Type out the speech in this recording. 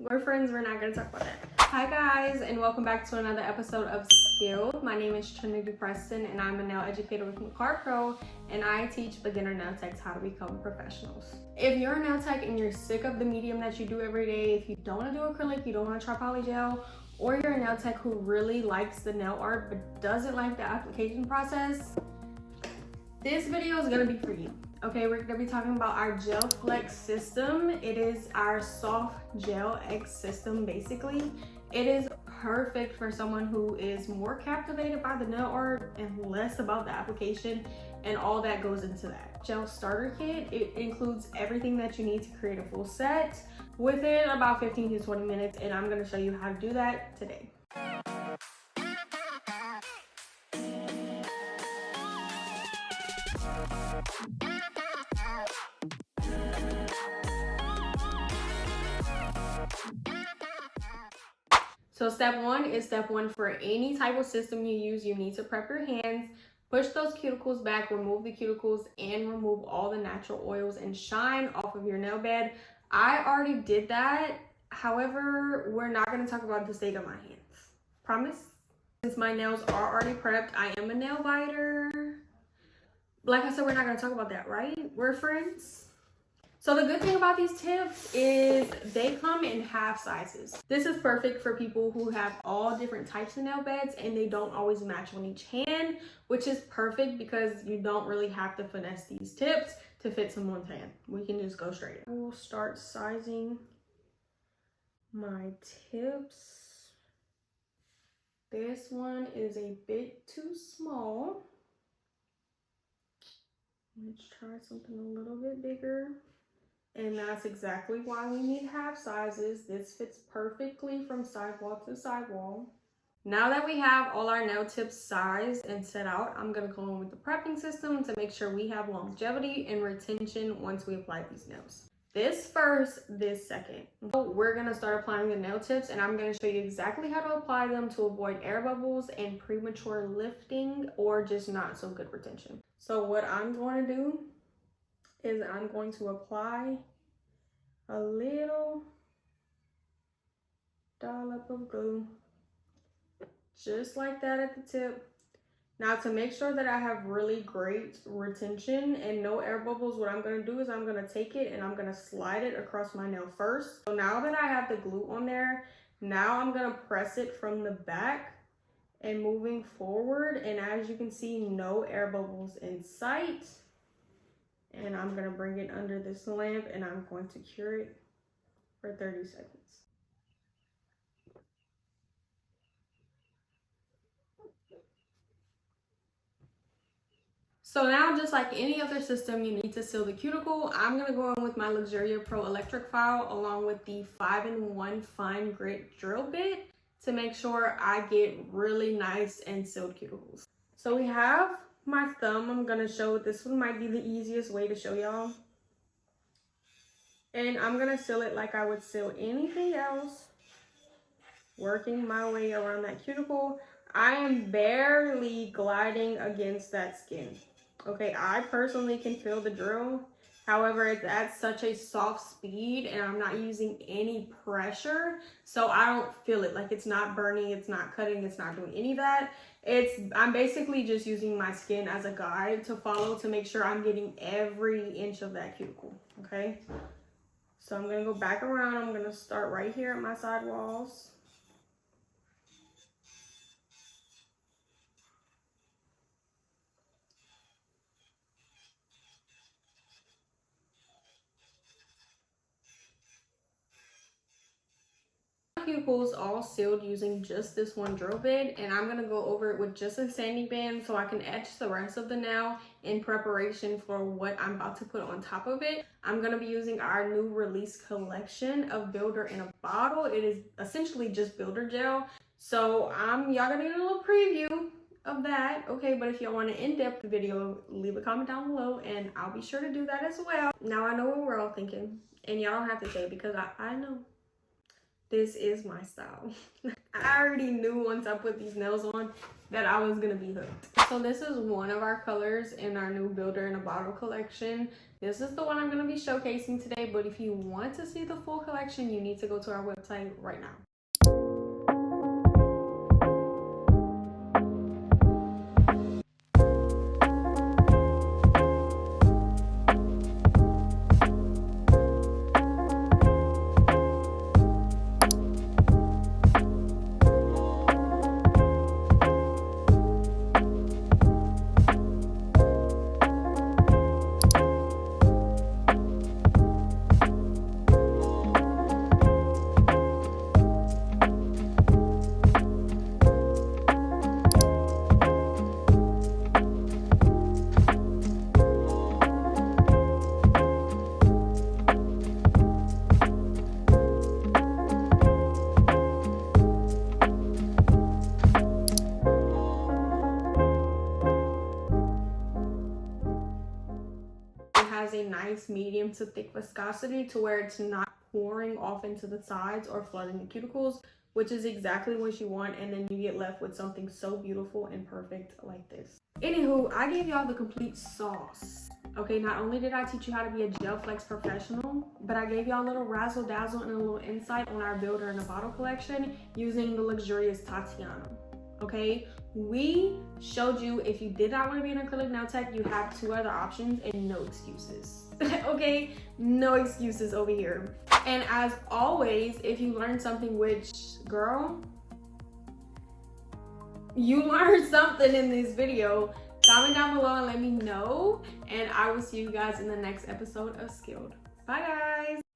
We're friends, we're not gonna talk about that. Hi guys, and welcome back to another episode of Skilled. My name is Trinity Preston, and I'm a nail educator with MakarttPro, and I teach beginner nail techs how to become professionals. If you're a nail tech and you're sick of the medium that you do every day, if you don't wanna do acrylic, you don't wanna try polygel, or you're a nail tech who really likes the nail art but doesn't like the application process, this video is gonna be for you. Okay, we're gonna be talking about our Gel Flex system. It is our soft gel X system, basically. It is perfect for someone who is more captivated by the nail art and less about the application and all that goes into that. Gel starter kit, it includes everything that you need to create a full set within about 15 to 20 minutes, and I'm gonna show you how to do that today. So step one for any type of system you use. You need to prep your hands, push those cuticles back, remove the cuticles, and remove all the natural oils and shine off of your nail bed. I already did that. However, we're not going to talk about the state of my hands. Promise? Since my nails are already prepped, I am a nail biter. Like I said, we're not going to talk about that, right? We're friends. So the good thing about these tips is they come in half sizes. This is perfect for people who have all different types of nail beds and they don't always match on each hand, which is perfect because you don't really have to finesse these tips to fit someone's hand. We can just go straight in. We'll start sizing my tips. This one is a bit too small. Let's try something a little bit bigger. And that's exactly why we need half sizes. This fits perfectly from sidewall to sidewall. Now that we have all our nail tips sized and set out, I'm gonna go in with the prepping system to make sure we have longevity and retention once we apply these nails. This first, this second. So we're gonna start applying the nail tips, and I'm gonna show you exactly how to apply them to avoid air bubbles and premature lifting or just not so good retention. So what I'm going to do is I'm going to apply a little dollop of glue, just like that at the tip. Now to make sure that I have really great retention and no air bubbles, what I'm gonna do is I'm gonna take it and I'm gonna slide it across my nail first. So now that I have the glue on there, now I'm gonna press it from the back and moving forward. And as you can see, no air bubbles in sight. And I'm gonna bring it under this lamp and I'm going to cure it for 30 seconds. So now, just like any other system, you need to seal the cuticle. I'm gonna go in with my MakarttPro electric file along with the 5-in-1 fine grit drill bit to make sure I get really nice and sealed cuticles. So we have my thumb. I'm gonna show, this one might be the easiest way to show y'all. And I'm gonna seal it like I would seal anything else, working my way around that cuticle. I am barely gliding against that skin. Okay, I personally can feel the drill. However, it's at such a soft speed and I'm not using any pressure, so I don't feel it. Like, it's not burning, it's not cutting, it's not doing any of that. I'm basically just using my skin as a guide to follow to make sure I'm getting every inch of that cuticle, okay? So I'm gonna go back around. I'm gonna start right here at my side walls. Cuticles all sealed using just this one drill bit, and I'm gonna go over it with just a sanding band so I can etch the rest of the nail in preparation for what I'm about to put on top of it. I'm gonna be using our new release collection of Builder in a Bottle. It is essentially just builder gel. So y'all gonna get a little preview of that, okay? But if y'all want an in-depth video, leave a comment down below and I'll be sure to do that as well. Now I know what we're all thinking, and y'all don't have to say it because I know. this is my style. I already knew once I put these nails on that I was gonna be hooked. So this is one of our colors in our new Builder in a Bottle collection. This is the one I'm gonna be showcasing today, but if you want to see the full collection, you need to go to our website right now. Has a nice medium to thick viscosity to where it's not pouring off into the sides or flooding the cuticles, which is exactly what you want, and then you get left with something so beautiful and perfect like this. Anywho, I gave y'all the complete sauce. Okay, not only did I teach you how to be a gel flex professional, but I gave y'all a little razzle dazzle and a little insight on our Builder in a Bottle collection using the luxurious Tatiana. Okay, we showed you if you did not want to be an acrylic nail tech, you have 2 other options and no excuses. Okay, no excuses over here. And as always, if you learned something, which girl, you learned something in this video, comment down below and let me know, and I will see you guys in the next episode of Skilled. Bye guys.